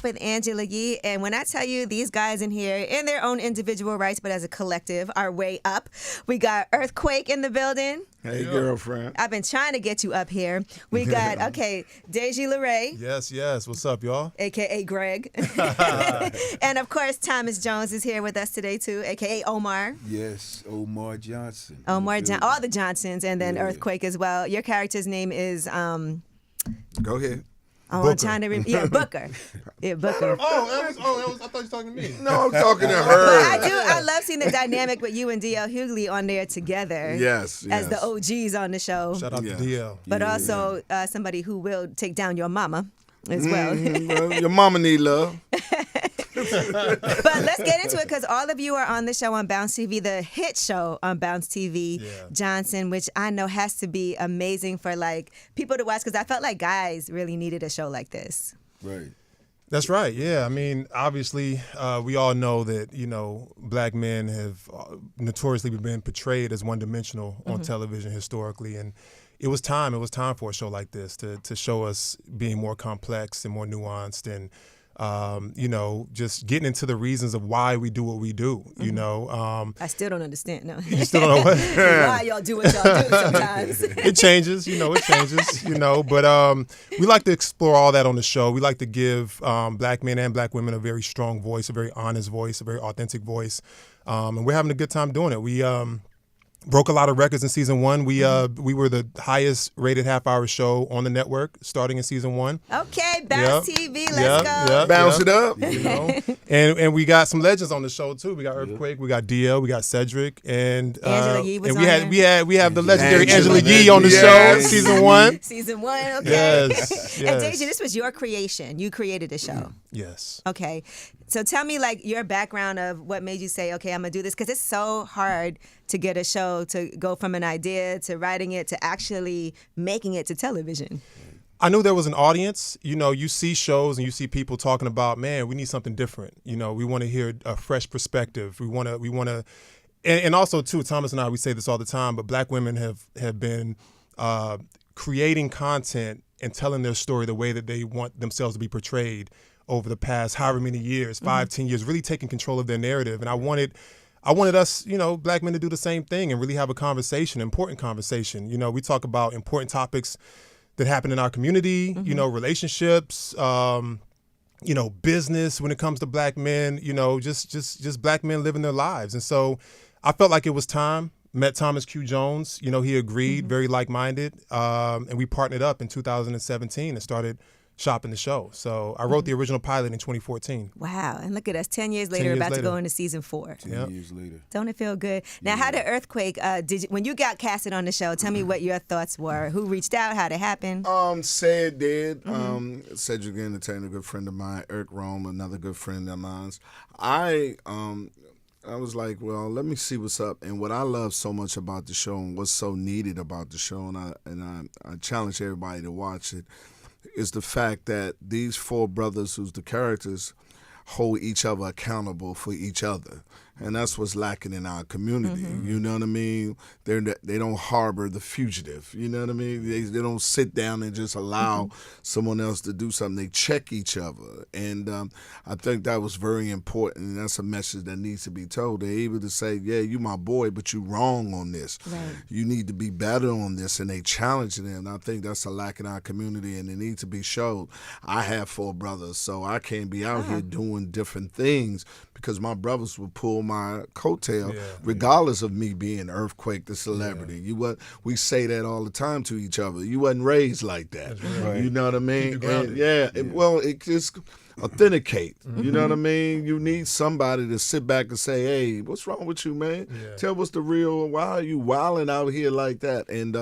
back with Angela Yee. And when I tell you these guys in here, in their own individual rights, but as a collective, are way up. We got Earthquake in the building. Hey, girlfriend. I've been trying to get you up here. We got, Deji LeRae. Yes. What's up, y'all? A.K.A. Greg. And, of course, Thomas Jones is here with us today, too, A.K.A. Omar. Yes, Omar Johnson. All the Johnsons, and then Earthquake as well. Your character's name is... Go ahead. Oh, I'm trying to remember. Yeah, Booker. Yeah, Booker. I thought you were talking to me. No, I'm talking to her. I love seeing the dynamic with you and D.L. Hughley on there together. Yes. As the OGs on the show. Shout out to DL. But also somebody who will take down your mama as well. Well, your mama need love. But let's get into it because all of you are on the show on Bounce TV, the hit show on Bounce TV, Johnson, which I know has to be amazing for like people to watch because I felt like guys really needed a show like this. Right. That's right. Yeah. I mean, obviously, we all know that, black men have notoriously been portrayed as one-dimensional on television historically. And it was time for a show like this to show us being more complex and more nuanced and, just getting into the reasons of why we do what we do, I still don't understand. No. You still don't know what? Why y'all do what y'all do sometimes. It changes, but we like to explore all that on the show. We like to give black men and black women a very strong voice, a very honest voice, a very authentic voice, and we're having a good time doing it. We broke a lot of records in season 1. We were the highest rated half-hour show on the network starting in season 1. Okay, Bounce TV, let's go. Bounce it up. And we got some legends on the show too. We got Earthquake, we got DL, we got Cedric, and Angela Yee was and on there. we have the legendary Angela Yee on the show, season 1. Season 1, okay. Yes. And Deji, this was your creation. You created the show. Yes. Okay. So tell me like your background of what made you say, okay, I'm going to do this. Because it's so hard to get a show to go from an idea to writing it to actually making it to television. I knew there was an audience. You see shows and you see people talking about, man, we need something different. We want to hear a fresh perspective. We want to, and also too, Thomas and I, we say this all the time, but black women have been creating content and telling their story the way that they want themselves to be portrayed over the past however many years, 5, 10 years, really taking control of their narrative. And I wanted us, black men to do the same thing and really have a conversation, important conversation. We talk about important topics that happen in our community, relationships, business when it comes to black men, just black men living their lives. And so I felt like it was time. Met Thomas Q. Jones, he agreed, very like-minded, and we partnered up in 2017 and started shopping the show. So I wrote the original pilot in 2014. Wow. And look at us, 10 years later, about to go into season 4. 10 years later. Don't it feel good? Now, how did Earthquake, when you got casted on the show, tell me what your thoughts were. Who reached out? How'd it happen? Said did. Cedric Entertainer, a good friend of mine. Eric Rome, another good friend of mine. I was like, well, let me see what's up. And what I love so much about the show and what's so needed about the show, and I challenge everybody to watch it, is the fact that these 4 brothers who's the characters hold each other accountable for each other. And that's what's lacking in our community. You know what I mean? They don't harbor the fugitive. You know what I mean? They don't sit down and just allow someone else to do something. They check each other. And I think that was very important. And that's a message that needs to be told. They're able to say, yeah, you my boy, but you wrong on this. Right. You need to be better on this. And they challenge them. And I think that's a lack in our community and it needs to be showed. I have 4 brothers, so I can't be out here doing different things because my brothers would pull my coattail regardless of me being Earthquake, the celebrity. We say that all the time to each other. You wasn't raised like that. Right. You know what I mean? And it just authenticate. You know what I mean? You need somebody to sit back and say, hey, what's wrong with you, man? Tell us the real, why are you wilding out here like that? And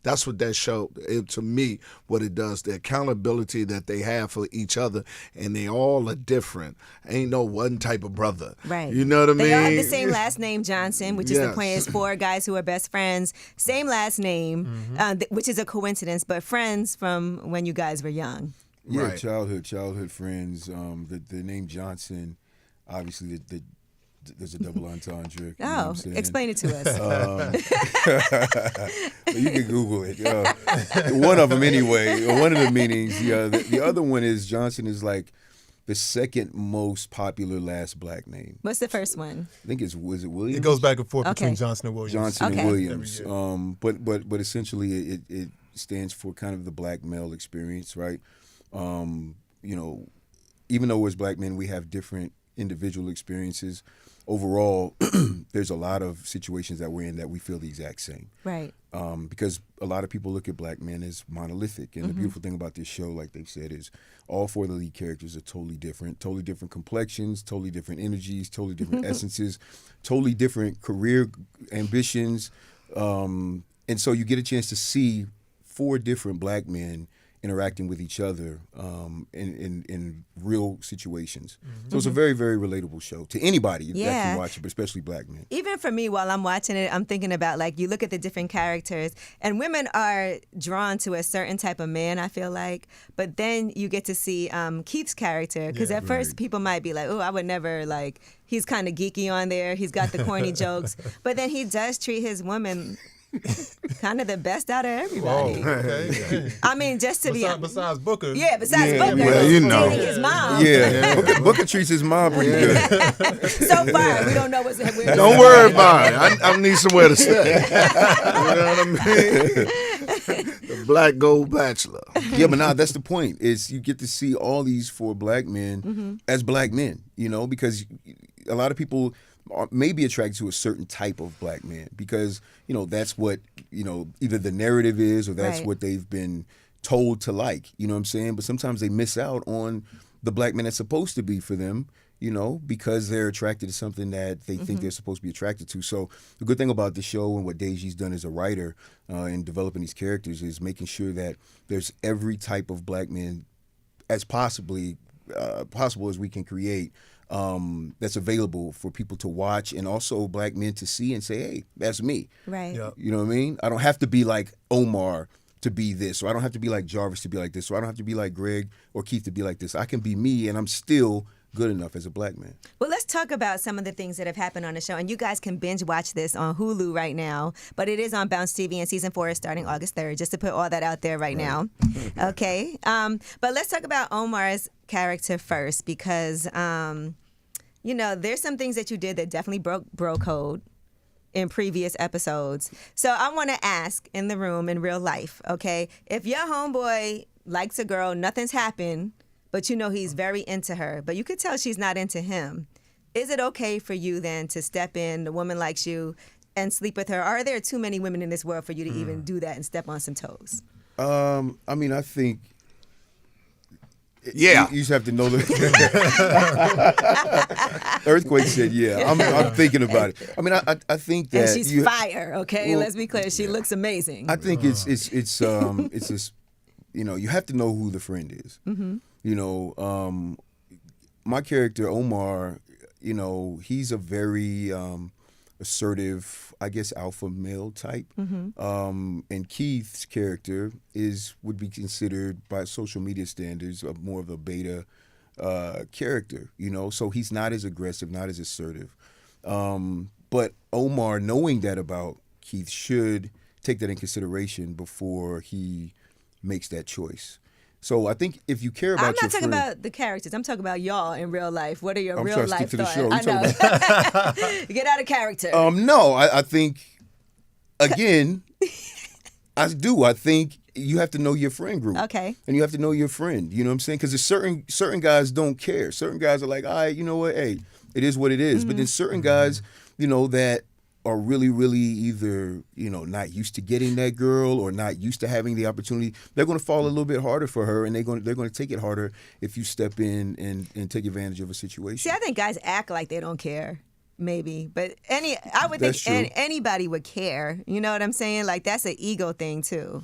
that's what that show, to me, what it does, the accountability that they have for each other, and they all are different. Ain't no one type of brother. Right. You know what I mean? They all have the same last name, Johnson, which is the point. It's 4 guys who are best friends, same last name, which is a coincidence, but friends from when you guys were young. Yeah, Right. childhood friends. The name Johnson, obviously, there's a double entendre. You know what I'm saying? Explain it to us. You can Google it. One of them anyway. One of the meanings. The other one is Johnson is like the second most popular last black name. What's the first one? I think was it Williams? It goes back and forth Okay. between Johnson and Williams. Johnson Okay. and Williams. But essentially it stands for kind of the black male experience, right? You know, even though as black men we have different individual experiences, overall there's a lot of situations that we're in that we feel the exact same. Right. Because a lot of people look at black men as monolithic. And the beautiful thing about this show, like they said, is all four of the lead characters are totally different complexions, totally different energies, totally different essences, totally different career ambitions. And so you get a chance to see four different black men interacting with each other in real situations. So it's a very, very relatable show to anybody that can watch it, but especially black men. Even for me, while I'm watching it, I'm thinking about, like, you look at the different characters, and women are drawn to a certain type of man, I feel like. But then you get to see Keith's character, because at first people might be like, oh, I would never, like, he's kind of geeky on there. He's got the corny jokes. But then he does treat his woman kind of the best out of everybody. Oh, okay. I mean, just to besides Booker. Yeah, besides Booker. well, you know. Dating his mom. Yeah, Booker treats his mom pretty good. So far, we don't know what's happening. Don't worry about it. I need somewhere to stay. You know what I mean? The black gold bachelor. Yeah, but now that's the point. Is you get to see all these four black men as black men. You know, because a lot of people may be attracted to a certain type of black man because, you know, that's what, you know, either the narrative is or that's what they've been told to like, you know what I'm saying? But sometimes they miss out on the black man that's supposed to be for them, you know, because they're attracted to something that they think they're supposed to be attracted to. So the good thing about the show and what Deji's done as a writer in developing these characters is making sure that there's every type of black man as possible as we can create that's available for people to watch and also black men to see and say, hey, that's me. Right. Yeah. You know what I mean? I don't have to be like Omar to be this, or I don't have to be like Jarvis to be like this, or I don't have to be like Greg or Keith to be like this. I can be me and I'm still good enough as a black man. Well, let's talk about some of the things that have happened on the show. And you guys can binge watch this on Hulu right now. But it is on Bounce TV, and season 4 is starting August 3rd, just to put all that out there right now. Okay. But let's talk about Omar's character first, because, you know, there's some things that you did that definitely broke bro code in previous episodes. So I want to ask in the room, in real life, okay, if your homeboy likes a girl, nothing's happened, but you know he's very into her, but you could tell she's not into him, is it okay for you then to step in, the woman likes you, and sleep with her? Or are there too many women in this world for you to even do that and step on some toes? I mean, I think... Yeah. You just have to know the Earthquake said, yeah. I'm thinking about it. I mean, I think that... And she's fire, okay? Let's be clear. She looks amazing. I think it's just, you know, you have to know who the friend is. You know, my character, Omar, you know, he's a very assertive, I guess, alpha male type. And Keith's character would be considered by social media standards more of a beta character, you know, so he's not as aggressive, not as assertive. But Omar, knowing that about Keith, should take that in consideration before he makes that choice. So I think if you care about I'm not your talking friend, about the characters. I'm talking about y'all in real life. What are your I'm real trying to life stick to the thoughts? show. I know. Get out of character. No, I think, again, I do. I think you have to know your friend group. Okay. And you have to know your friend. You know what I'm saying? Because there's certain guys don't care. Certain guys are like, all right, you know what? Hey, it is what it is. But then certain guys, you know, that are really, really either, you know, not used to getting that girl or not used to having the opportunity, they're going to fall a little bit harder for her, and they're going to take it harder if you step in and take advantage of a situation. See, I think guys act like they don't care, maybe. But I would That's think true. anybody would care. You know what I'm saying? Like, that's an ego thing, too.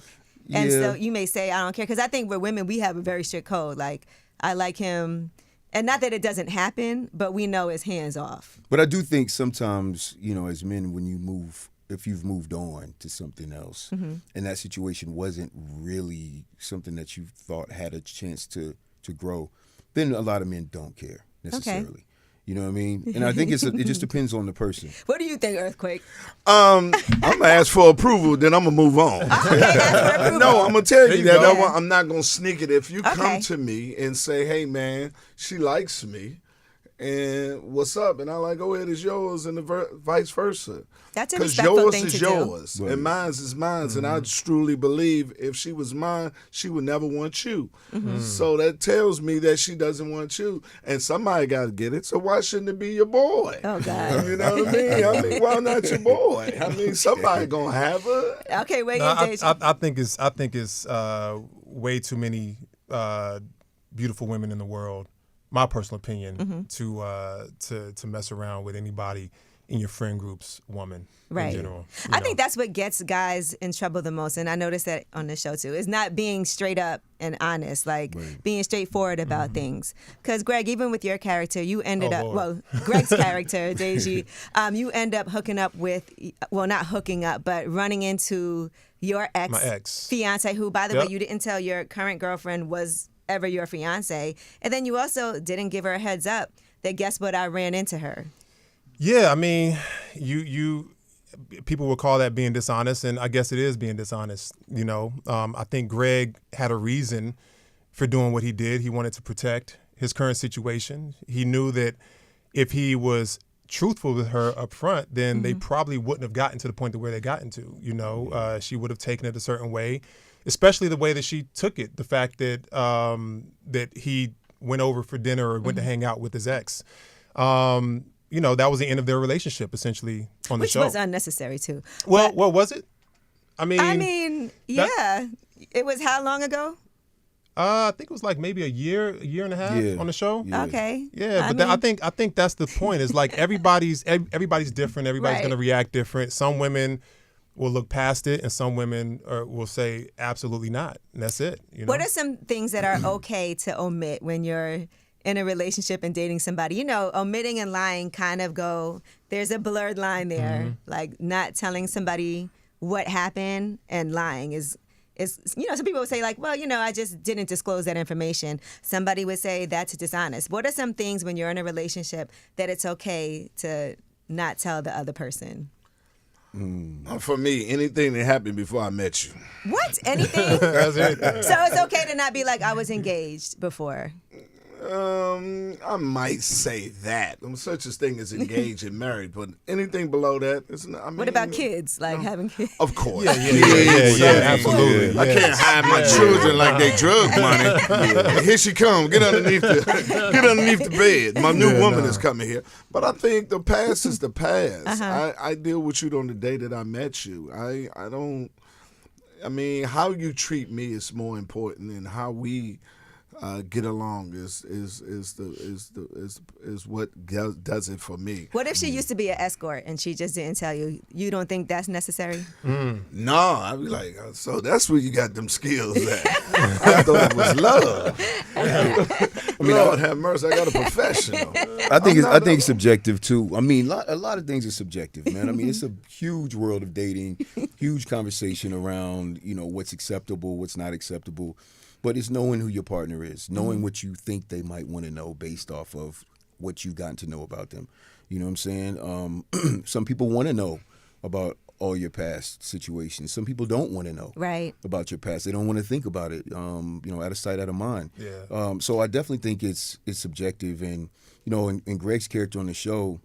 And Yeah. so you may say, I don't care. Because I think with women, we have a very strict code. Like, I like him. And not that it doesn't happen, but we know it's hands off. But I do think sometimes, you know, as men, if you've moved on to something else, and that situation wasn't really something that you thought had a chance to grow, then a lot of men don't care necessarily. You know what I mean? And I think it just depends on the person. What do you think, Earthquake? I'm gonna ask for approval, then I'm gonna move on. No, I'm gonna tell you that I'm not gonna sneak it. If you come to me and say, "Hey, man, she likes me," and what's up? And I like, go ahead, it's yours, and vice versa. That's a respectful thing to do. Because yours is yours, and mine's is mine. And I truly believe if she was mine, she would never want you. So that tells me that she doesn't want you. And somebody got to get it, so why shouldn't it be your boy? Oh, God. You know what I mean? Why not your boy? I mean, somebody going to have her. Okay, wait, I think it's way too many beautiful women in the world, my personal opinion, to mess around with anybody in your friend group's woman in general. I think that's what gets guys in trouble the most, and I noticed that on the show too, is not being straight up and honest, like being straightforward about things. Because Greg, even with your character, you ended Greg's character, Deji, you end up hooking up with, well, not hooking up, but running into your ex-fiance, who, by the way, you didn't tell your current girlfriend was ever your fiance, and then you also didn't give her a heads up that guess what, I ran into her. Yeah, I mean, people would call that being dishonest, and I guess it is being dishonest. You know, I think Greg had a reason for doing what he did. He wanted to protect his current situation. He knew that if he was truthful with her up front, then they probably wouldn't have gotten to the point to where they got into. You know, she would have taken it a certain way, especially the way that she took it. The fact that that he went over for dinner or went to hang out with his ex. You know, that was the end of their relationship, essentially, on the show. Which was unnecessary, too. Well, was it? I mean, yeah. It was how long ago? I think it was like maybe a year and a half on the show. Yeah. Okay. Yeah, but I think that's the point. Is like everybody's different. Everybody's going to react different. Some women will look past it, and some women will say absolutely not, and that's it. You know? What are some things that are okay to omit when you're in a relationship and dating somebody? You know, omitting and lying kind of there's a blurred line there. Like not telling somebody what happened and lying is, you know, some people would say like, well, you know, I just didn't disclose that information. Somebody would say that's dishonest. What are some things when you're in a relationship that it's okay to not tell the other person? For me, anything that happened before I met you. What? Anything? That's it. So it's okay to not be like, I was engaged before. I might say that. Such a thing as engaged and married, but anything below that, it's not. I mean, what about kids? Like having kids? Of course. Yeah, absolutely. I can't hide my children like they drug money. Here she comes. Get underneath the bed. My new woman is coming here. But I think the past is the past. I deal with you on the day that I met you. I don't. I mean, how you treat me is more important than how we get along is what does it for me. What if she used to be an escort and she just didn't tell you? You don't think that's necessary? No, I'd be like, so that's where you got them skills at. I thought it was love. Lord have mercy, I got a professional. I think it's subjective too. I mean, a lot of things are subjective, man. I mean, it's a huge world of dating, huge conversation around, you know, what's acceptable, what's not acceptable. But it's knowing who your partner is, knowing what you think they might want to know based off of what you've gotten to know about them. You know what I'm saying? Some people want to know about all your past situations. Some people don't want to know about your past. They don't want to think about it, you know, out of sight, out of mind. Yeah. So I definitely think it's subjective. And, you know, in Greg's character on the show,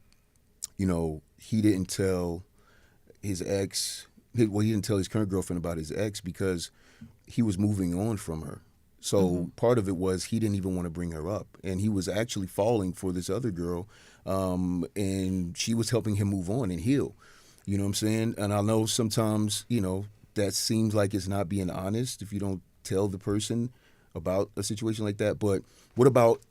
you know, he didn't tell his ex, he didn't tell his current girlfriend about his ex because he was moving on from her. So part of it was he didn't even want to bring her up. And he was actually falling for this other girl, and she was helping him move on and heal. You know what I'm saying? And I know sometimes, you know, that seems like it's not being honest if you don't tell the person about a situation like that. But what about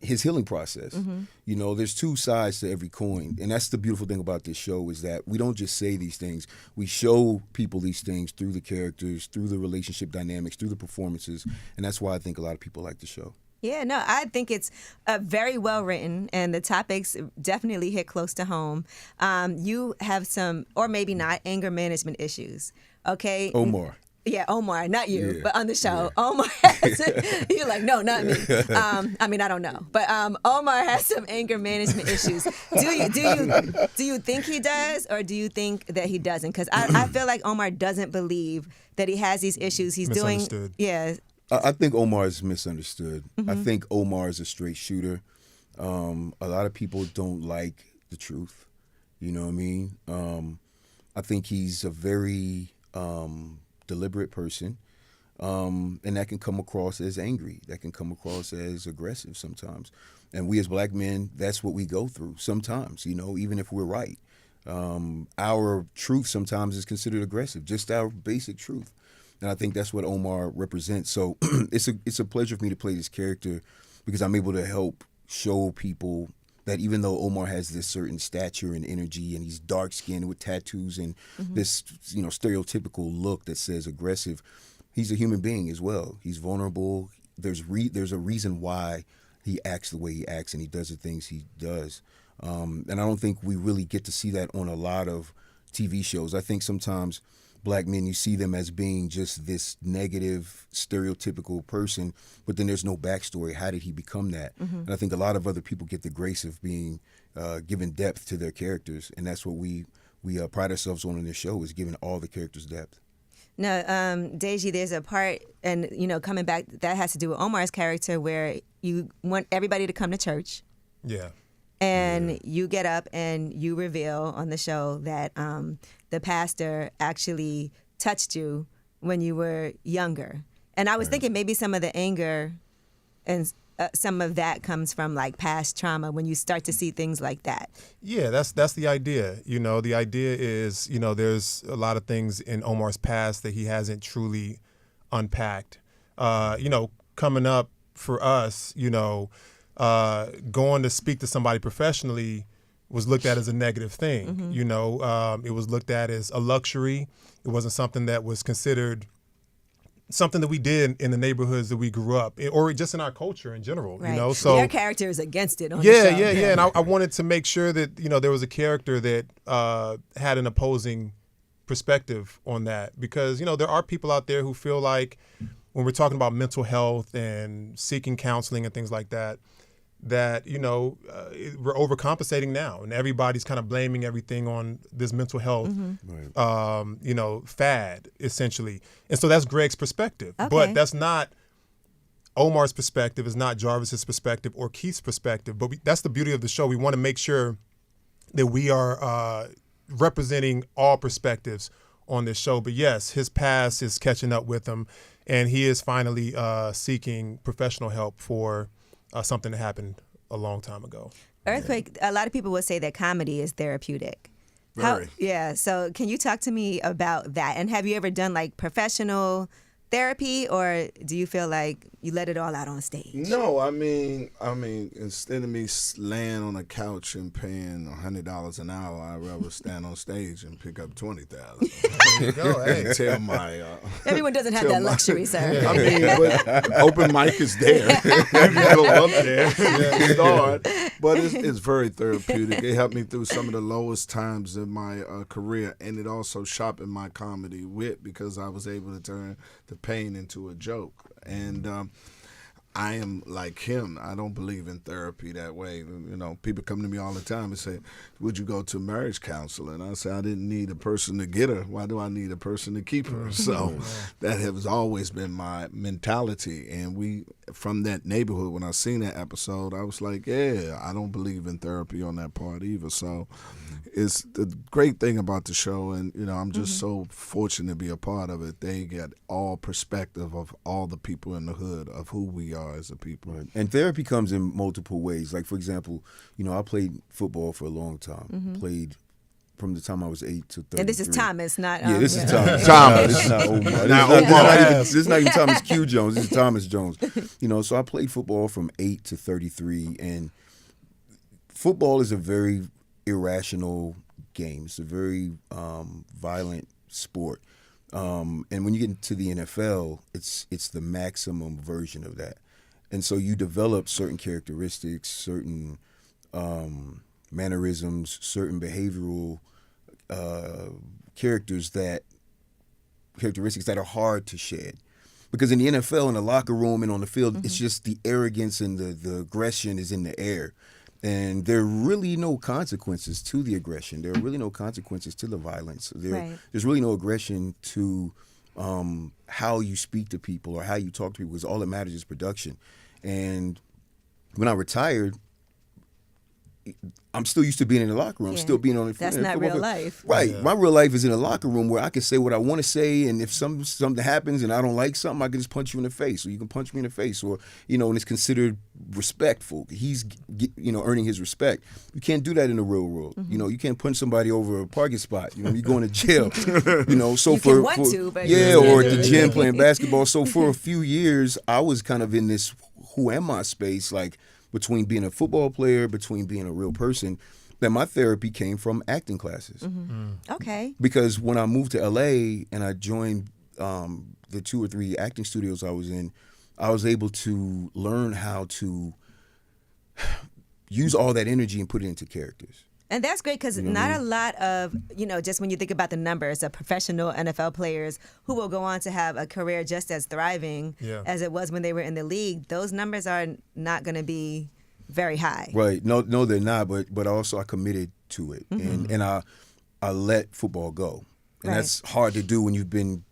his healing process? You know, there's two sides to every coin. And that's the beautiful thing about this show is that we don't just say these things. We show people these things through the characters, through the relationship dynamics, through the performances. And that's why I think a lot of people like the show. Yeah, no, I think it's very well written, and the topics definitely hit close to home. You have some, or maybe not, anger management issues. Okay. Omar. Yeah, Omar, not you, Yeah. but on the show, Yeah. Omar you're like, no, not me. I mean, I don't know, but Omar has some anger management issues. Do you think he does, or do you think that he doesn't? Because I feel like Omar doesn't believe that he has these issues. He's doing, Misunderstood. yeah. I think Omar is misunderstood. I think Omar is a straight shooter. A lot of people don't like the truth. You know what I mean? I think he's a very deliberate person, and that can come across as angry. That can come across as aggressive sometimes. And we as black men, that's what we go through sometimes, you know, even if we're right. Our truth sometimes is considered aggressive, just our basic truth. And I think that's what Omar represents. So it's a pleasure for me to play this character because I'm able to help show people that even though Omar has this certain stature and energy and he's dark skinned with tattoos and this, you know, stereotypical look that says aggressive, he's a human being as well. He's vulnerable. There's a reason why he acts the way he acts and he does the things he does. And I don't think we really get to see that on a lot of TV shows. I think sometimes black men, you see them as being just this negative, stereotypical person, but then there's no backstory. How did he become that? And I think a lot of other people get the grace of being given depth to their characters, and that's what we pride ourselves on in this show, is giving all the characters depth. No, Deji, there's a part, and you know, coming back, that has to do with Omar's character, where you want everybody to come to church. Yeah. And you get up and you reveal on the show that the pastor actually touched you when you were younger. And I was thinking maybe some of the anger and some of that comes from like past trauma when you start to see things like that. Yeah, that's the idea. You know, the idea is, you know, there's a lot of things in Omar's past that he hasn't truly unpacked. You know, coming up for us, you know, going to speak to somebody professionally was looked at as a negative thing. You know, it was looked at as a luxury. It wasn't something that was considered something that we did in the neighborhoods that we grew up in, or just in our culture in general. Right. You know, so your character is against it on the yeah, show. yeah. And I wanted to make sure that, you know, there was a character that had an opposing perspective on that, because, you know, there are people out there who feel like when we're talking about mental health and seeking counseling and things like that, that, you know, we're overcompensating now, and everybody's kind of blaming everything on this mental health, you know, fad, essentially. And so that's Greg's perspective. Okay. But that's not Omar's perspective, is not Jarvis's perspective or Keith's perspective. But that's the beauty of the show. We want to make sure that we are representing all perspectives on this show. But yes, his past is catching up with him, and he is finally seeking professional help for something that happened a long time ago. Earthquake, a lot of people would say that comedy is therapeutic. Very. Yeah, so can you talk to me about that? And have you ever done like professional therapy, or do you feel like you let it all out on stage? No, I mean, instead of me laying on a couch and paying $100 an hour, I'd rather stand on stage and pick up $20,000. There you go. Hey. Tell my Everyone doesn't have that luxury, sir. I mean, but open mic is there. If you go up there, start. But it's very therapeutic. It helped me through some of the lowest times in my career, and it also sharpened my comedy wit, because I was able to turn the pain into a joke. And I am like him. I don't believe in therapy that way. You know, people come to me all the time and say, would you go to marriage counselor? And I say, I didn't need a person to get her. Why do I need a person to keep her? So that has always been my mentality. And from that neighborhood, when I seen that episode, I was like, yeah, I don't believe in therapy on that part either. So it's the great thing about the show, and you know, I'm just so fortunate to be a part of it. They get all perspective of all the people in the hood of who we are as a people. Right. And therapy comes in multiple ways. Like, for example, you know, I played football for a long time. Played from the time I was 8 to 33. And this is Thomas, not Yeah, this is Thomas. Thomas. This is not Omar. This is not even Thomas Q. Jones. This is Thomas Jones. You know, so I played football from 8 to 33, and football is a very irrational game. It's a very violent sport. And when you get into the NFL, it's the maximum version of that. And so you develop certain characteristics, certain mannerisms, certain behavioral characters that characteristics that are hard to shed. Because in the NFL, in the locker room and on the field, it's just the arrogance and the aggression is in the air. And there are really no consequences to the aggression. There are really no consequences to the violence. There's really no aggression to how you speak to people or how you talk to people, because all that matters is production. And when I retired, I'm still used to being in the locker room, still being on the field. That's not real life. Right. Yeah. My real life is in the locker room where I can say what I want to say, and if something happens and I don't like something, I can just punch you in the face, or you can punch me in the face, or, and it's considered respectful. He's, earning his respect. You can't do that in the real world. You can't punch somebody over a parking spot. You're going to jail. So you for, want to, but or at the gym playing basketball. So for a few years, I was kind of in this who am I space, like, between being a football player, between being a real person, that my therapy came from acting classes. Okay. Because when I moved to LA and I joined the 2 or 3 acting studios I was in, I was able to learn how to use all that energy and put it into characters. And that's great because not a lot of, just when you think about the numbers of professional NFL players who will go on to have a career just as thriving as it was when they were in the league, those numbers are not going to be very high. Right. No, they're not. But also I committed to it. And I let football go. And that's hard to do when you've been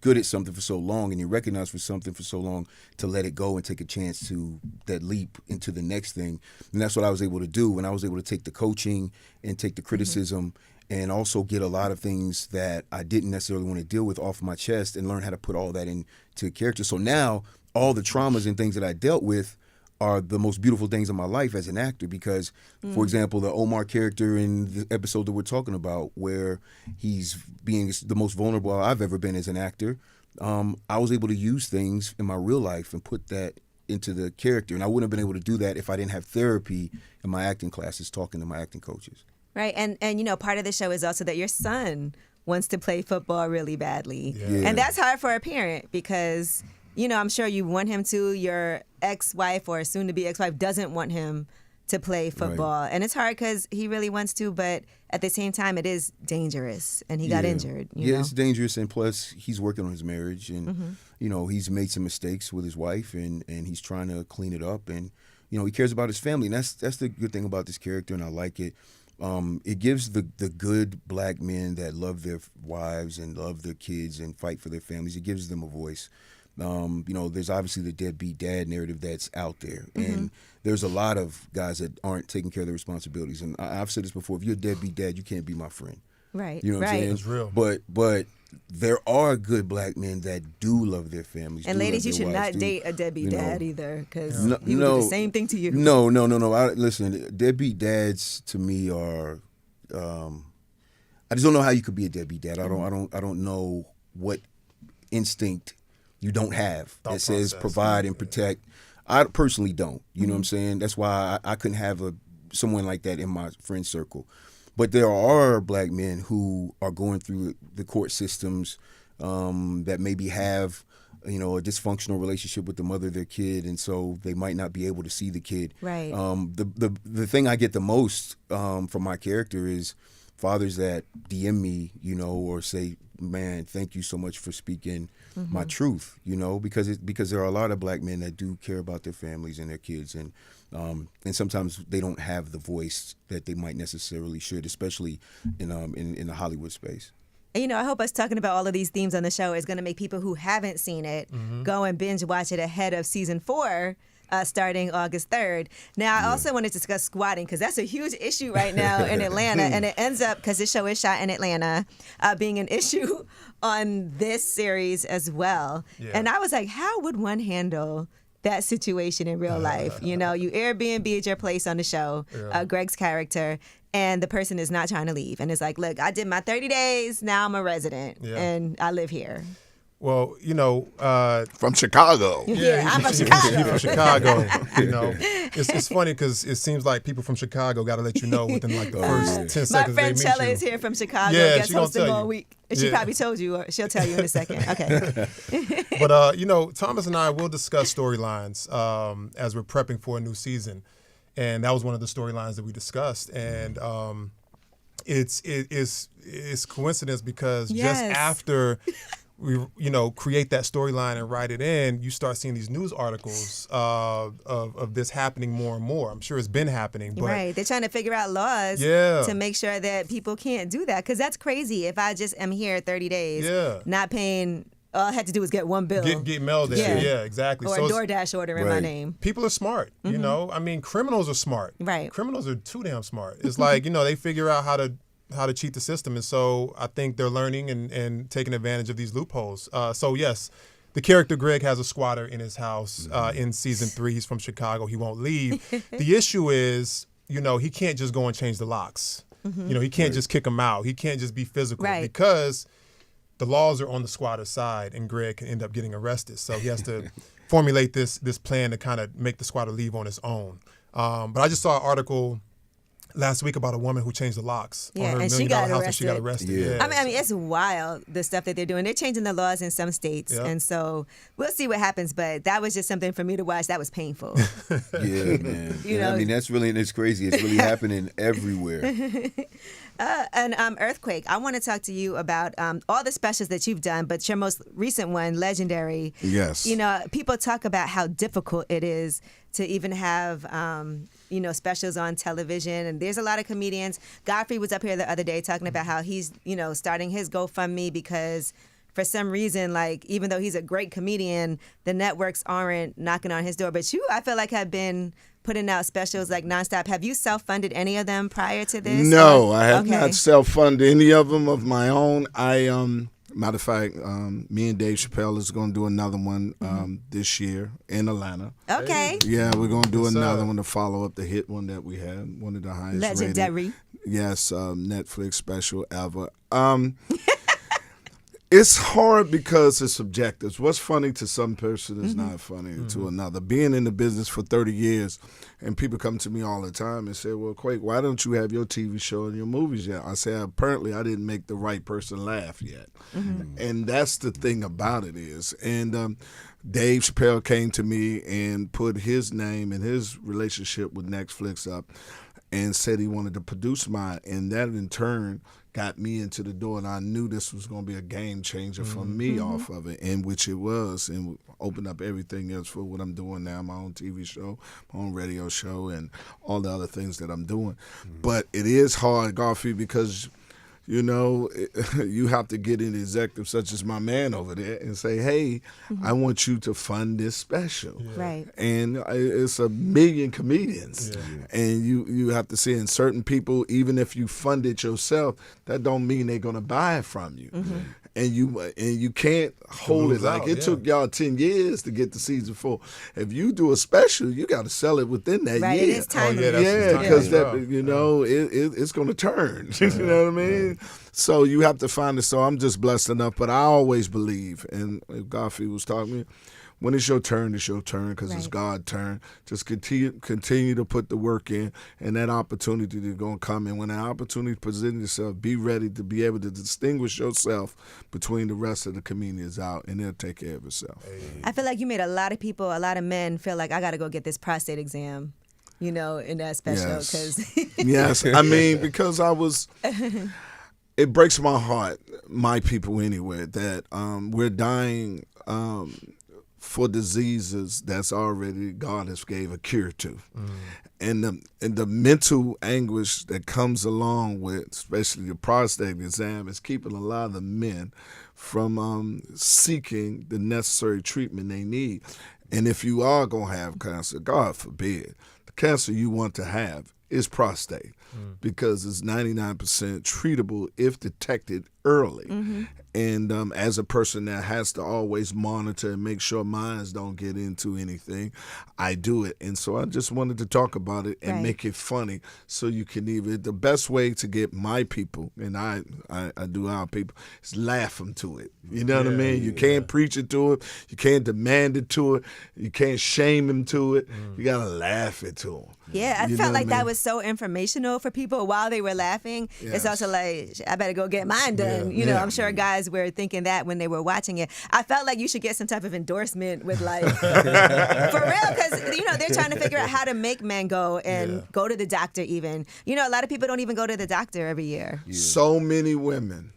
good at something for so long and you're recognized for something for so long, to let it go and take a chance to that leap into the next thing. And that's what I was able to do when I was able to take the coaching and take the criticism and also get a lot of things that I didn't necessarily want to deal with off my chest and learn how to put all that into character. So now all the traumas and things that I dealt with are the most beautiful things in my life as an actor because, for example, the Omar character in the episode that we're talking about where he's being the most vulnerable I've ever been as an actor, I was able to use things in my real life and put that into the character. And I wouldn't have been able to do that if I didn't have therapy in my acting classes, talking to my acting coaches. Right. And part of the show is also that your son wants to play football really badly. Yeah. And that's hard for a parent because I'm sure you want him to. Your ex-wife or soon-to-be ex-wife doesn't want him to play football. Right. And it's hard because he really wants to, but at the same time, it is dangerous. And he got injured. You know? It's dangerous. And plus, he's working on his marriage. And, he's made some mistakes with his wife, and he's trying to clean it up. And, he cares about his family. And that's the good thing about this character, and I like it. It gives the good black men that love their wives and love their kids and fight for their families, it gives them a voice. There's obviously the deadbeat dad narrative that's out there. And there's a lot of guys that aren't taking care of their responsibilities. And I've said this before, if you're a deadbeat dad, you can't be my friend. Right. You know what I'm saying? That's real. But there are good black men that do love their families. And ladies, you should not date a deadbeat dad either because he would do the same thing to you. No. Listen, deadbeat dads to me are, I just don't know how you could be a deadbeat dad. I don't know what instinct you don't have that says provide and protect. I personally don't. You know what I'm saying? That's why I couldn't have someone like that in my friend circle. But there are black men who are going through the court systems that maybe have, a dysfunctional relationship with the mother of their kid, and so they might not be able to see the kid. Right. The thing I get the most from my character is fathers that DM me, or say, man, thank you so much for speaking my truth, because there are a lot of black men that do care about their families and their kids, and sometimes they don't have the voice that they might necessarily should, especially in the Hollywood space. And, I hope us talking about all of these themes on the show is going to make people who haven't seen it go and binge watch it ahead of season 4. Starting August 3rd. Now, I also want to discuss squatting because that's a huge issue right now in Atlanta, and it ends up, because this show is shot in Atlanta, being an issue on this series as well. Yeah. And I was like, how would one handle that situation in real life? You Airbnb your place on the show, Greg's character, and the person is not trying to leave. And it's like, look, I did my 30 days, now I'm a resident, and I live here. Well, from Chicago. Yeah, I'm from Chicago. He's from Chicago. It's funny because it seems like people from Chicago got to let you know within like the first 10 seconds. My friend they meet Chella you. is here from Chicago. Yeah, guest hosting all week. She probably told you, or she'll tell you in a second. Okay. But Thomas and I will discuss storylines as we're prepping for a new season, and that was one of the storylines that we discussed. And it's coincidence because just after create that storyline and write it in, you start seeing these news articles of this happening more and more. I'm sure it's been happening, but right, they're trying to figure out laws to make sure that people can't do that, because that's crazy. If I just am here 30 days, not paying. All I had to do was get one bill. Get mailed there. Yeah, exactly. Or a DoorDash order in my name. People are smart, you know. I mean, criminals are smart. Right. Criminals are too damn smart. It's like, they figure out how to cheat the system. And so I think they're learning and taking advantage of these loopholes. So, yes, the character Greg has a squatter in his house in season 3. He's from Chicago. He won't leave. The issue is, he can't just go and change the locks. He can't just kick them out. He can't just be physical because the laws are on the squatter's side, and Greg can end up getting arrested. So he has to formulate this plan to kind of make the squatter leave on his own. But I just saw an article last week about a woman who changed the locks on her $1 million house and she got arrested. Yeah. I mean, it's wild, the stuff that they're doing. They're changing the laws in some states, and so we'll see what happens. But that was just something for me to watch. That was painful. Yeah, man. I mean, it's crazy. It's really happening everywhere. Earthquake, I want to talk to you about all the specials that you've done, but your most recent one, Legendary. Yes. People talk about how difficult it is to even have, specials on television. And there's a lot of comedians. Godfrey was up here the other day talking about how he's, starting his GoFundMe because for some reason, like, even though he's a great comedian, the networks aren't knocking on his door. But you, I feel like, have been putting out specials like nonstop. Have you self-funded any of them prior to this? No, I have not self-funded any of them of my own. Matter of fact, me and Dave Chappelle is going to do another one this year in Atlanta. Okay. Yeah, we're going to do another one to follow up the hit one that we had, one of the highest Legendary. rated. Yes, Netflix special ever. It's hard because it's subjective. What's funny to some person is not funny to another. Being in the business for 30 years, and people come to me all the time and say, well, Quake, why don't you have your TV show and your movies yet? I say, apparently I didn't make the right person laugh yet. And that's the thing about it is. And Dave Chappelle came to me and put his name and his relationship with Netflix up and said he wanted to produce mine. And that in turn got me into the door, and I knew this was going to be a game changer for me off of it, and which it was, and opened up everything else for what I'm doing now, my own TV show, my own radio show, and all the other things that I'm doing. But it is hard, Garfield, because you have to get an executive such as my man over there and say, hey, I want you to fund this special. Yeah. Right. And it's 1 million comedians. Yeah. And you have to see, in certain people, even if you fund it yourself, that don't mean they're going to buy it from you. And you can't hold it. Like, it took y'all 10 years to get to season 4. If you do a special, you got to sell it within that year. It is timely. Because it's going to turn. You know what I mean? So you have to find it. So I'm just blessed enough. But I always believe, and if Godfrey was talking to me, when it's your turn, because it's God's turn. Just continue to put the work in, and that opportunity is going to come. And when that opportunity presents itself, be ready to be able to distinguish yourself between the rest of the comedians out, and it'll take care of itself. I feel like you made a lot of people, a lot of men feel like, I got to go get this prostate exam, in that special. Yes. I mean, because it breaks my heart, my people anyway, that we're dying for diseases that's already God has gave a cure to. And the mental anguish that comes along with, especially the prostate exam, is keeping a lot of the men from seeking the necessary treatment they need. And if you are going to have cancer, God forbid, the cancer you want to have is prostate, because it's 99% treatable if detected early. And as a person that has to always monitor and make sure minds don't get into anything, I do it. And so I just wanted to talk about it and make it funny, so you can the best way to get my people, and I do our people, is laugh them to it. You know what I mean? You can't preach it to it. You can't demand it to it. You can't shame them to it. You got to laugh it to them. Yeah, I felt like that was so informational for people while they were laughing. Yes. It's also like, I better go get mine done. I'm sure guys were thinking that when they were watching it. I felt like you should get some type of endorsement with for real, because, they're trying to figure out how to make men go and go to the doctor even. A lot of people don't even go to the doctor every year. So many women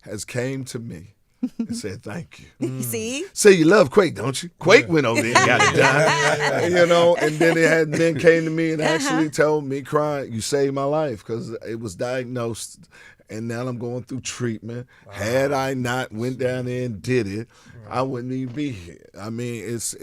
has came to me and said thank you. See? Say you love Quake, don't you? Quake went over there and got it done. You know, and then they had men came to me and actually told me, crying, you saved my life, because it was diagnosed. And now I'm going through treatment. Had I not went down there and did it, I wouldn't even be here. I mean, it's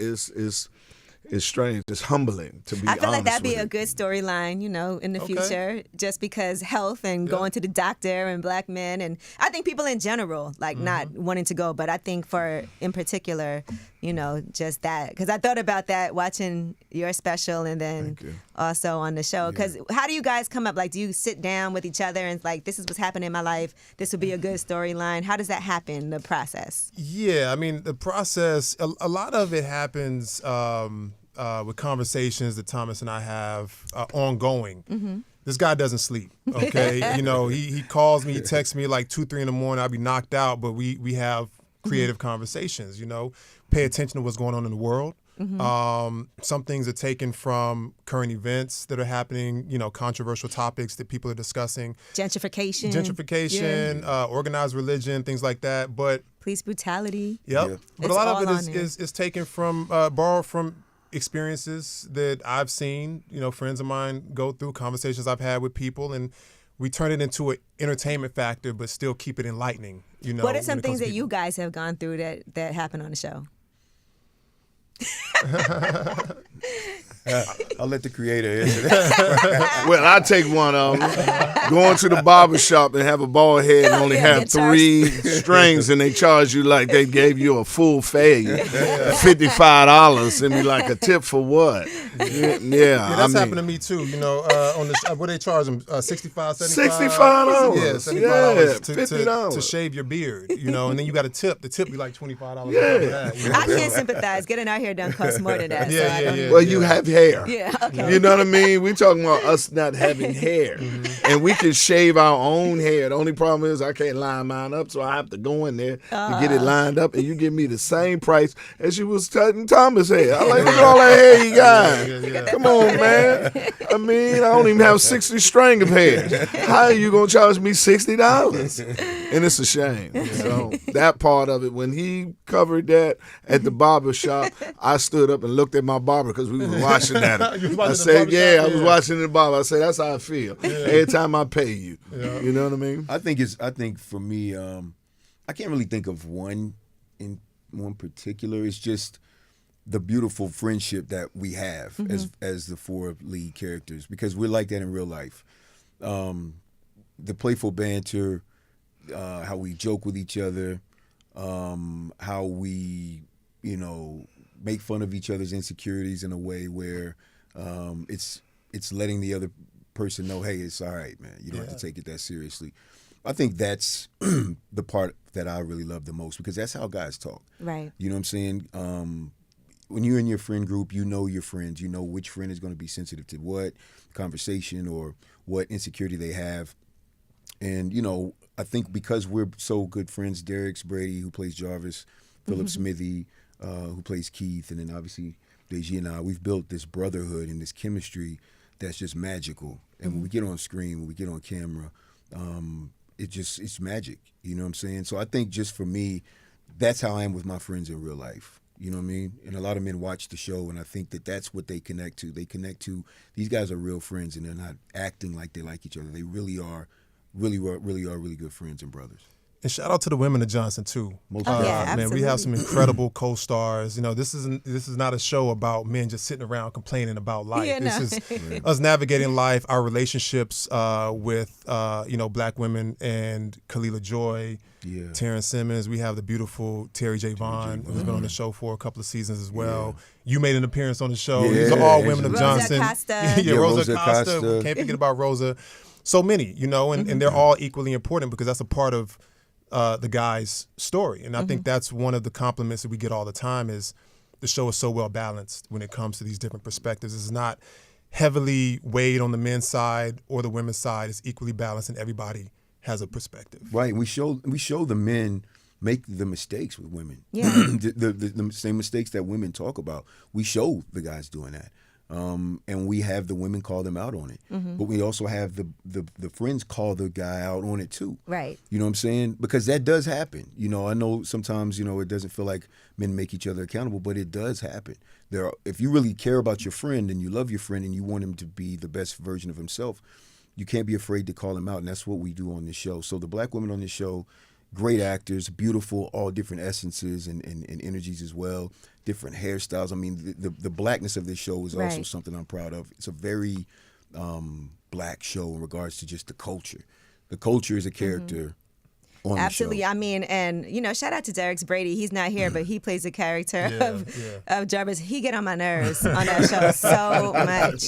strange. It's humbling, to be honest. I feel like that'd be with a you. good storyline, in the future, just because health and going to the doctor and black men, and I think people in general, like not wanting to go, but I think in particular, just that. Because I thought about that watching your special and then also on the show. Because how do you guys come up? Like, do you sit down with each other and like, this is what's happening in my life, this would be a good storyline? How does that happen, the process? Yeah, I mean, the process, a lot of it happens with conversations that Thomas and I have ongoing. This guy doesn't sleep, okay? He calls me, he texts me like 2, 3 in the morning. I'll be knocked out, but we have creative conversations, pay attention to what's going on in the world. Some things are taken from current events that are happening, controversial topics that people are discussing. Gentrification, organized religion, things like that. But police brutality. Yep. Yeah. But It's a lot all of on it there. is taken from, borrowed from experiences that I've seen, friends of mine go through, conversations I've had with people, and we turn it into an entertainment factor, but still keep it enlightening. What are some things that you guys have gone through that happened on the show? I'll let the creator answer that. Well, I take one of them. Going to the barber shop and have a bald head and only have 3 strings, and they charge you like they gave you a full fade, $55, and be like, a tip for what? Yeah, that's happened to me too. On the what they charge them, $65, $75. $65. Yeah, $75 $50 to shave your beard. And then you got a tip. The tip be like $25. Yeah. I can't sympathize. Getting our hair done costs more than that. Well, you have hair. Yeah, okay. You know what I mean? We're talking about us not having hair. And we can shave our own hair. The only problem is I can't line mine up, so I have to go in there to get it lined up, and you give me the same price as you was cutting Thomas' hair. I'm like, look at all that hair you got. Come on, man. I mean, I don't even have 60 string of hair. How are you going to charge me $60? And it's a shame. So that part of it, when he covered that at the barber shop, I stood up and looked at my barber because we were watching at it. I said, I was watching the barber. I said, that's how I feel every time I pay you. You know what I mean? I think for me, I can't really think of one in one particular. It's just the beautiful friendship that we have as the 4 lead characters, because we're like that in real life. The playful banter, how we joke with each other, how we, make fun of each other's insecurities in a way where it's letting the other person know, hey, it's all right, man. You don't have to take it that seriously. I think that's the part that I really love the most, because that's how guys talk. Right. You know what I'm saying? When you're in your friend group, you know your friends. You know which friend is going to be sensitive to what conversation or what insecurity they have. And, I think because we're so good friends, Derek's Brady, who plays Jarvis, Philip Smithy, who plays Keith, and then obviously Deji and I, we've built this brotherhood and this chemistry that's just magical. And when we get on screen, when we get on camera, it's magic. You know what I'm saying? So I think just for me, that's how I am with my friends in real life. You know what I mean? And a lot of men watch the show, and I think that that's what they connect to. They connect to, these guys are real friends, and they're not acting like they like each other. They really are really good friends and brothers. And shout out to the women of Johnson too. Most man, we have some incredible co-stars. This is not a show about men just sitting around complaining about life. This is us navigating life, our relationships with black women, and Kalila Joy, Terrence Simmons. We have the beautiful Terry J. Vaughn, who's been on the show for a couple of seasons as well. You made an appearance on the show. These are all women of Johnson. Rosa Acosta. Can't forget about Rosa. So many, and they're all equally important, because that's a part of the guy's story. And I think that's one of the compliments that we get all the time, is the show is so well balanced when it comes to these different perspectives. It's not heavily weighed on the men's side or the women's side. It's equally balanced, and everybody has a perspective. Right. We show the men make the mistakes with women. Yeah. the same mistakes that women talk about. We show the guys doing that. And we have the women call them out on it, but we also have the friends call the guy out on it too. Right. You know what I'm saying? Because that does happen. I know sometimes it doesn't feel like men make each other accountable, but it does happen. If you really care about your friend and you love your friend and you want him to be the best version of himself, you can't be afraid to call him out, and that's what we do on this show. So the black women on this show, great actors, beautiful, all different essences and energies as well, different hairstyles. I mean, the blackness of this show is also something I'm proud of. It's a very black show in regards to just the culture. The culture is a character on Absolutely. the show. I mean, and shout out to Derek Brady. He's not here, but he plays the character of Jarvis. He get on my nerves on that show so much.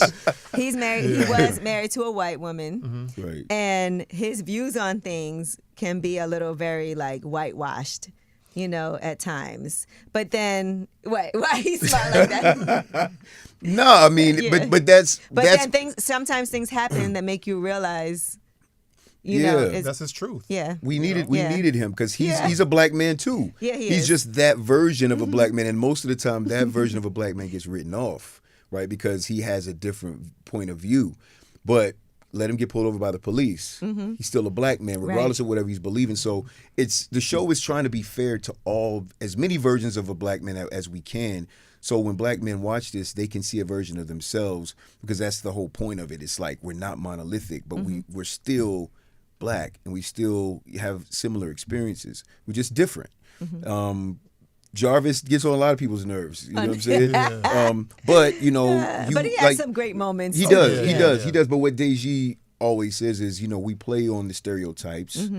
He's married. He was married to a white woman, Right. and his views on things can be a little very like whitewashed, at times. But then, why he smiled like that? No, I mean, but that's then sometimes things happen that make you realize. That's his truth. Yeah. We needed him because he's a black man too. Yeah, he's just that version of a black man, and most of the time that version of a black man gets written off, right? Because he has a different point of view. But let him get pulled over by the police. He's still a black man, regardless of whatever he's believing. So the show is trying to be fair to as many versions of a black man as we can. So when black men watch this, they can see a version of themselves, because that's the whole point of it. It's like we're not monolithic, but we're still black, and we still have similar experiences. We're just different. Jarvis gets on a lot of people's nerves. You know what I'm saying? But but he has some great moments. He does. But what Deji always says is, we play on the stereotypes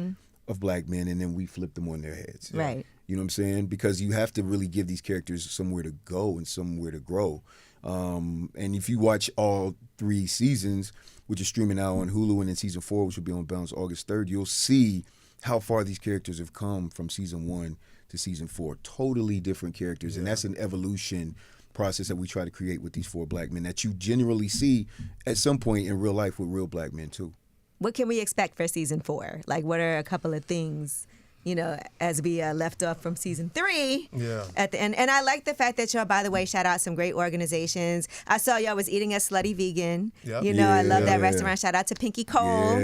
of black men, and then we flip them on their heads. Right. You know what I'm saying? Because you have to really give these characters somewhere to go and somewhere to grow. And if you watch all 3 seasons, which is streaming now on Hulu, and then season 4, which will be on Bounce August 3rd, you'll see how far these characters have come from season 1 to season 4. Totally different characters, and that's an evolution process that we try to create with these 4 black men that you generally see at some point in real life with real black men too. What can we expect for season 4? Like, what are a couple of things? As we left off from season 3 at the end. And I like the fact that y'all, by the way, shout out some great organizations. I saw y'all was eating a Slutty Vegan. Yep. I love that restaurant. Shout out to Pinky Cole.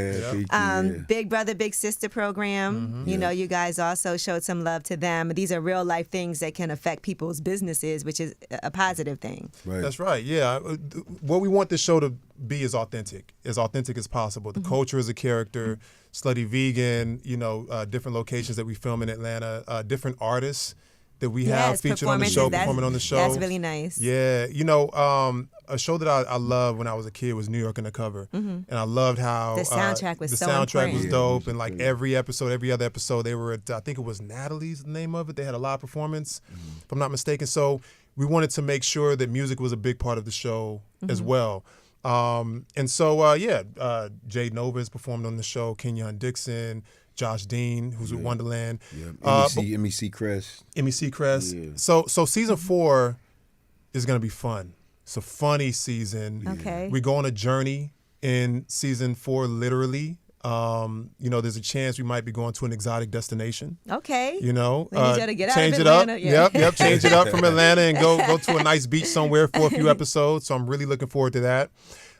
Big Brother, Big Sister program. You guys also showed some love to them. These are real life things that can affect people's businesses, which is a positive thing. Right. That's right. Yeah. What we want this show to be is authentic as possible. The culture is a character. Slutty Vegan, different locations that we film in Atlanta, different artists that we have featured on the show, performing on the show. That's really nice. Yeah. A show that I loved when I was a kid was New York Undercover. And I loved how the soundtrack was the so soundtrack important. was dope. And like every other episode, they were at, I think it was Natalie's the name of it. They had a live performance, if I'm not mistaken. So we wanted to make sure that music was a big part of the show as well. Jade Nova has performed on the show, Kenyon Dixon, Josh Dean, who's with Wonderland. MEC Crest. MEC Crest. Yeah. So season 4 is going to be fun. It's a funny season. Okay. We go on a journey in season 4, literally. There's a chance we might be going to an exotic destination. Okay. We need you to get change out of it up. Atlanta. Yeah. Yep. Change it up from Atlanta and go to a nice beach somewhere for a few episodes. So I'm really looking forward to that.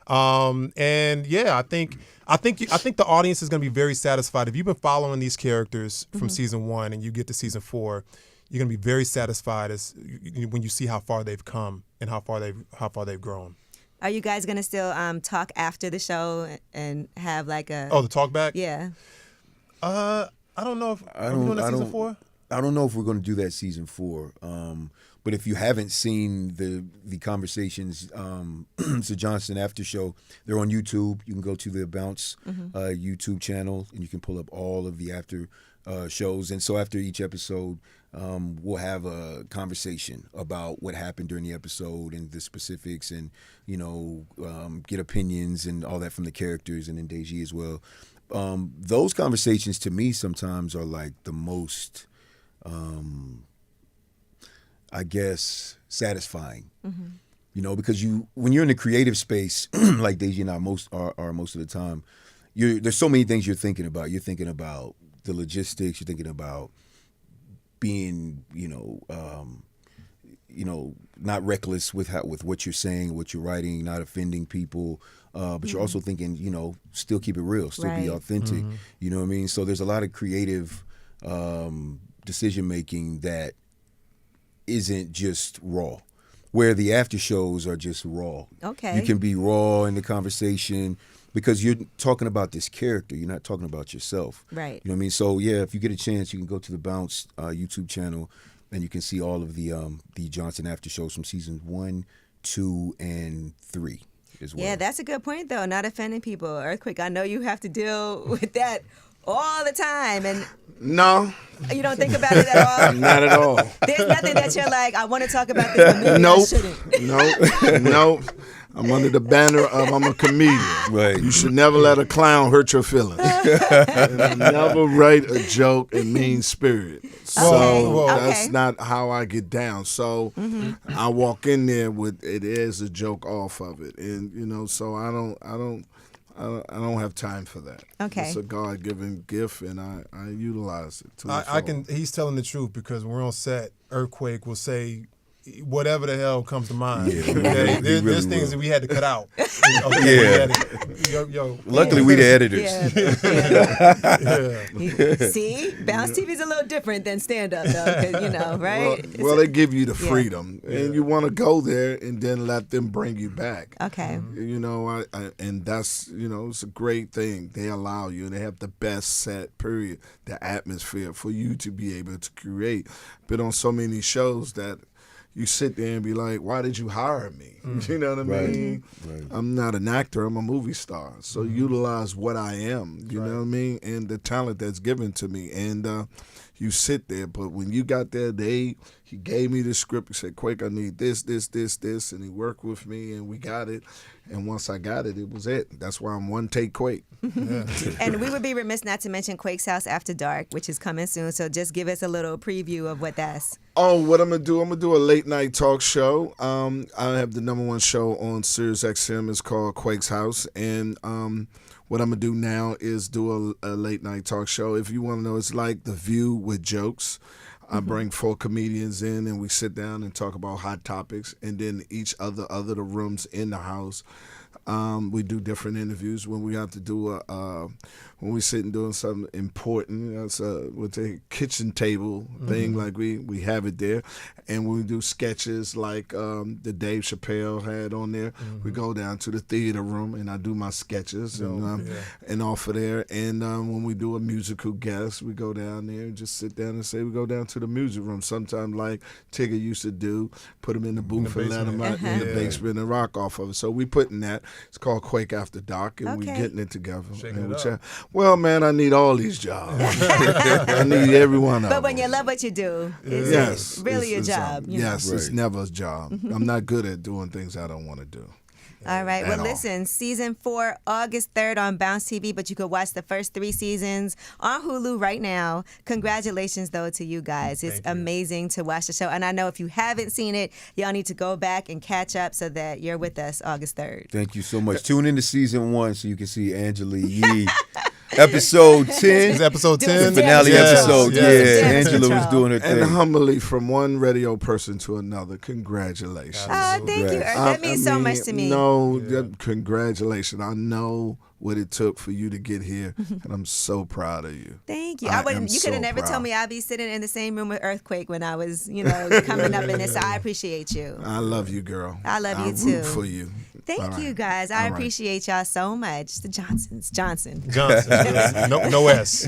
I think the audience is going to be very satisfied. If you've been following these characters from season 1 and you get to season 4, you're going to be very satisfied when you see how far they've come and how far they've grown. Are you guys going to still talk after the show and have like a... Oh, the talk back? Yeah. I don't know if we're doing that season 4. I don't know if we're going to do that season 4. But if you haven't seen the conversations, Sir Johnson after show, they're on YouTube. You can go to the Bounce YouTube channel, and you can pull up all of the after shows. And so after each episode, we'll have a conversation about what happened during the episode and the specifics, and get opinions and all that from the characters, and then Deji as well. Those conversations to me sometimes are like the most, I guess, satisfying. Because when you're in the creative space, like Deji and I are most of the time, there's so many things you're thinking about. You're thinking about the logistics. You're thinking about being, not reckless with what you're saying, what you're writing, not offending people, but you're also thinking, still keep it real, still be authentic. You know what I mean? So there's a lot of creative decision making that isn't just raw, where the after shows are just raw. Okay. You can be raw in the conversation because you're talking about this character. You're not talking about yourself. Right. You know what I mean? So, yeah, if you get a chance, you can go to the Bounce YouTube channel and you can see all of the Johnson after shows from seasons 1, 2, and 3 as well. Yeah, that's a good point, though, not offending people. Earthquake, I know you have to deal with that all the time, and No, you don't think about it at all? not at all. There's nothing that you're like, I want to talk about this, but maybe I shouldn't. Nope. I'm under the banner of I'm a comedian. Right. You should never let a clown hurt your feelings. And I never write a joke in mean spirit. So that's not how I get down. So I walk in there with it is a joke off of it, and so I don't have time for that. Okay. It's a God-given gift, and I utilize it. He's telling the truth because when we're on set, Earthquake will say whatever the hell comes to mind. Yeah, okay? really There's things that we had to cut out. Luckily, we the editors. See, Bounce TV is a little different than stand-up, though, 'cause, right? Well, they give you the freedom, and you want to go there and then let them bring you back. Okay. And that's it's a great thing. They allow you, and they have the best set. Period. The atmosphere for you to be able to create. Been on so many shows that you sit there and be like, why did you hire me? You know what I mean? Right. I'm not an actor. I'm a movie star. So utilize what I am, you know what I mean? And the talent that's given to me. And you sit there. But when you got there, he gave me the script. He said, Quake, I need this. And he worked with me, and we got it. And once I got it, it was it. That's why I'm one take Quake. And we would be remiss not to mention Quake's House After Dark, which is coming soon. So just give us a little preview of what that's. Oh, what I'm going to do? I'm going to do a late night talk show. I have the #1 show on Sirius XM. It's called Quake's House. And what I'm going to do now is do a late night talk show. If you want to know, it's like The View with jokes. I bring 4 comedians in, and we sit down and talk about hot topics. And then each other the rooms in the house, we do different interviews. When we have to do when we sit and doing something important, that's what's a kitchen table thing. Like we have it there. And when we do sketches like the Dave Chappelle had on there, we go down to the theater room and I do my sketches and off of there. And when we do a musical guest, we go down there and just sit down and say we go down to the music room. Sometimes like Tigger used to do, put them in the booth and let them out in the basement and rock off of it. So we putting that. It's called Quake After Dark, and we getting it together. Well, man, I need all these jobs. I need every one of them. But when you love what you do, it's really a job. It's never a job. I'm not good at doing things I don't want to do. All right. Well, listen, season 4, August 3rd on Bounce TV, but you could watch the first 3 seasons on Hulu right now. Congratulations, though, to you guys. It's amazing to watch the show. And I know if you haven't seen it, y'all need to go back and catch up so that you're with us August 3rd. Thank you so much. Tune into season 1 so you can see Angela Yee. Episode 10. Is episode 10? The finale episode. Yes. Yeah, Angela was doing her thing. And humbly, from one radio person to another, congratulations. Oh, thank you. That means so much to me. No, congratulations. I know what it took for you to get here, and I'm so proud of you. Thank you. You could have never told me I'd be sitting in the same room with Earthquake when I was, coming up in this. So I appreciate you. I love you, girl. I love you too. Root for you. Thank you, guys. I appreciate y'all so much. The Johnson. No S.